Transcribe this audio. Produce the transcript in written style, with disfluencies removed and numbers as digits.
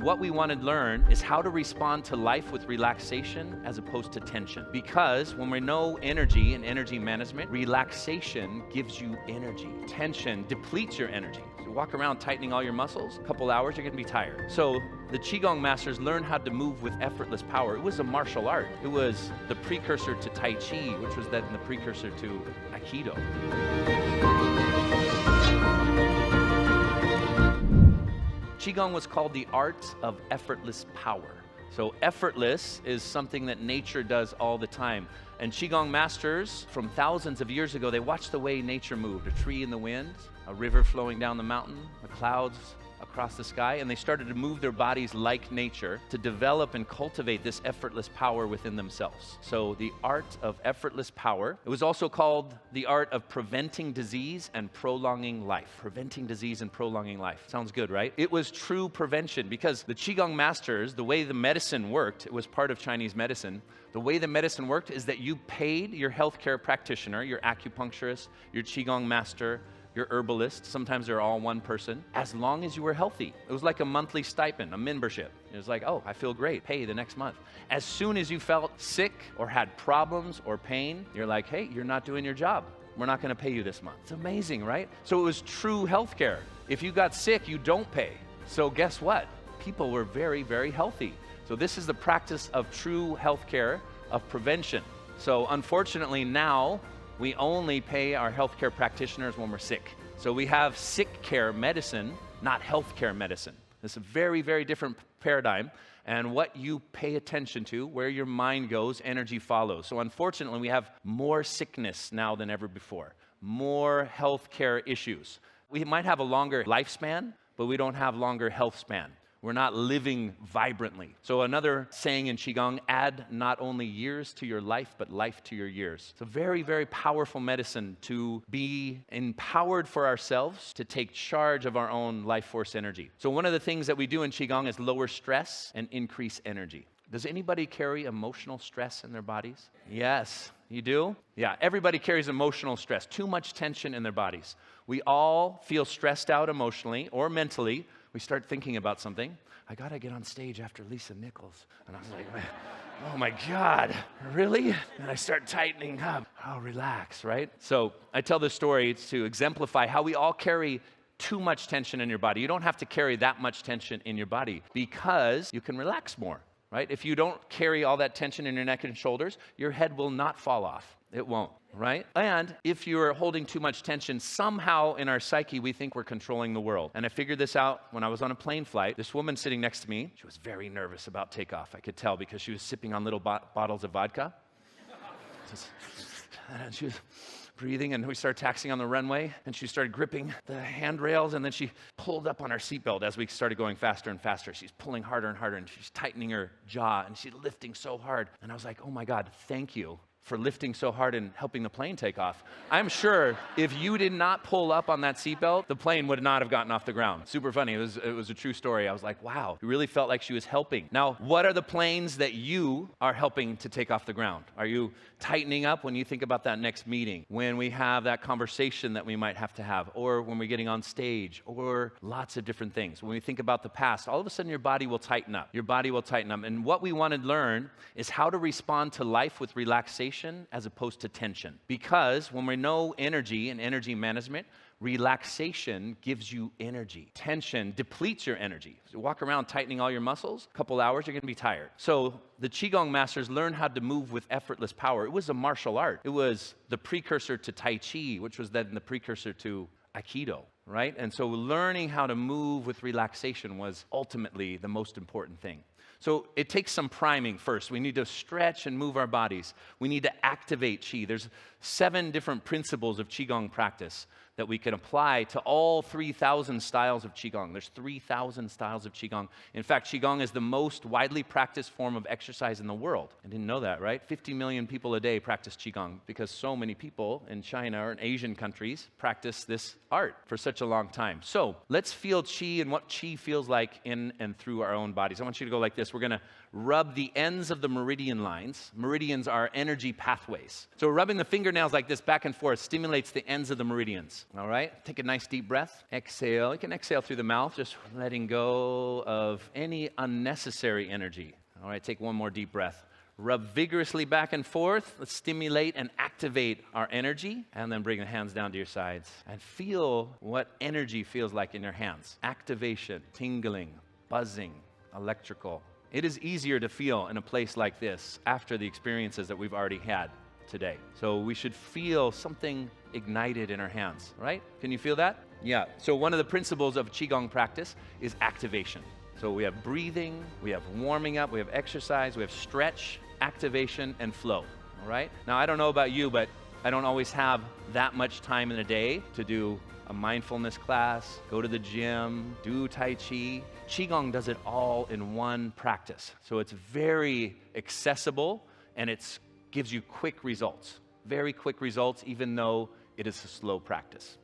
what we want to learn is how to respond to life with relaxation as opposed to tension. Because when we know energy and energy management, relaxation gives you energy. Tension depletes your energy. So you walk around tightening all your muscles, a couple hours, you're going to be tired. So the Qigong masters learned how to move with effortless power. It was a martial art. It was the precursor to Tai Chi, which was then the precursor to Aikido. Qigong was called the art of effortless power. So effortless is something that nature does all the time. And Qigong masters from thousands of years ago, they watched the way nature moved. A tree in the wind, a river flowing down the mountain, the clouds across the sky, and they started to move their bodies like nature to develop and cultivate this effortless power within themselves. So the art of effortless power. It was also called the art of preventing disease and prolonging life. Preventing disease and prolonging life. Sounds good, right? It was true prevention because the Qigong masters, the way the medicine worked, it was part of Chinese medicine. The way the medicine worked is that you paid your healthcare practitioner, your acupuncturist, your Qigong master, your herbalist, sometimes they're all one person, as long as you were healthy. It was like a monthly stipend, a membership. It was like, oh, I feel great, pay the next month. As soon as you felt sick or had problems or pain, you're like, hey, you're not doing your job. We're not gonna pay you this month. It's amazing, right? So it was true healthcare. If you got sick, you don't pay. So guess what? People were very, very healthy. So this is the practice of true healthcare, of prevention. So unfortunately now, we only pay our healthcare practitioners when we're sick. So we have sick care medicine, not healthcare medicine. It's a very, very different paradigm. And what you pay attention to, where your mind goes, energy follows. So unfortunately, we have more sickness now than ever before, more healthcare issues. We might have a longer lifespan, but we don't have longer health span. We're not living vibrantly. So another saying in Qigong, add not only years to your life, but life to your years. It's a very, very powerful medicine to be empowered for ourselves to take charge of our own life force energy. So one of the things that we do in Qigong is lower stress and increase energy. Does anybody carry emotional stress in their bodies? Yes, you do? Yeah, everybody carries emotional stress, too much tension in their bodies. We all feel stressed out emotionally or mentally. We start thinking about something. I gotta get on stage after Lisa Nichols. And I was like, oh my God, really? And I start tightening up. Oh, relax, right? So I tell this story to exemplify how we all carry too much tension in your body. You don't have to carry that much tension in your body because you can relax more, right? If you don't carry all that tension in your neck and shoulders, your head will not fall off. It won't, right? And if you're holding too much tension, somehow in our psyche, we think we're controlling the world. And I figured this out when I was on a plane flight. This woman sitting next to me, she was very nervous about takeoff. I could tell because she was sipping on little bottles of vodka. And she was breathing, and we started taxiing on the runway, and she started gripping the handrails, and then she pulled up on our seatbelt as we started going faster and faster. She's pulling harder and harder, and she's tightening her jaw, and she's lifting so hard. And I was like, oh my God, thank you for lifting so hard and helping the plane take off. I'm sure if you did not pull up on that seatbelt, the plane would not have gotten off the ground. Super funny. It was a true story. I was like, wow, it really felt like she was helping. Now, what are the planes that you are helping to take off the ground? Are you tightening up when you think about that next meeting, when we have that conversation that we might have to have, or when we're getting on stage, or lots of different things? When we think about the past, all of a sudden your body will tighten up. Your body will tighten up. And what we want to learn is how to respond to life with relaxation as opposed to tension. Because when we know energy and energy management, relaxation gives you energy. Tension depletes your energy. So you walk around tightening all your muscles, a couple hours, you're going to be tired. So the Qigong masters learned how to move with effortless power. It was a martial art. It was the precursor to Tai Chi, which was then the precursor to Aikido, right? And so learning how to move with relaxation was ultimately the most important thing. So it takes some priming first. We need to stretch and move our bodies. We need to activate Qi. There's 7 different principles of Qigong practice that we can apply to all 3,000 styles of Qigong. There's 3,000 styles of Qigong. In fact, Qigong is the most widely practiced form of exercise in the world. I didn't know that, right? 50 million people a day practice Qigong because so many people in China or in Asian countries practice this art for such a long time. So let's feel Qi and what Qi feels like in and through our own bodies. I want you to go like this. We're going to rub the ends of the meridian lines. Meridians are energy pathways. So rubbing the fingernails like this back and forth stimulates the ends of the meridians. All right, take a nice deep breath. Exhale. You can exhale through the mouth, just letting go of any unnecessary energy. All right, take one more deep breath. Rub vigorously back and forth. Let's stimulate and activate our energy. And then bring the hands down to your sides. And feel what energy feels like in your hands. Activation, tingling, buzzing, electrical. It is easier to feel in a place like this after the experiences that we've already had today. So we should feel something ignited in our hands, right? Can you feel that? Yeah. So one of the principles of Qigong practice is activation. So we have breathing, we have warming up, we have exercise, we have stretch, activation, and flow, all right? Now, I don't know about you, but I don't always have that much time in a day to do a mindfulness class, go to the gym, do Tai Chi. Qigong does it all in one practice. So it's very accessible, and it gives you quick results, very quick results, even though it is a slow practice.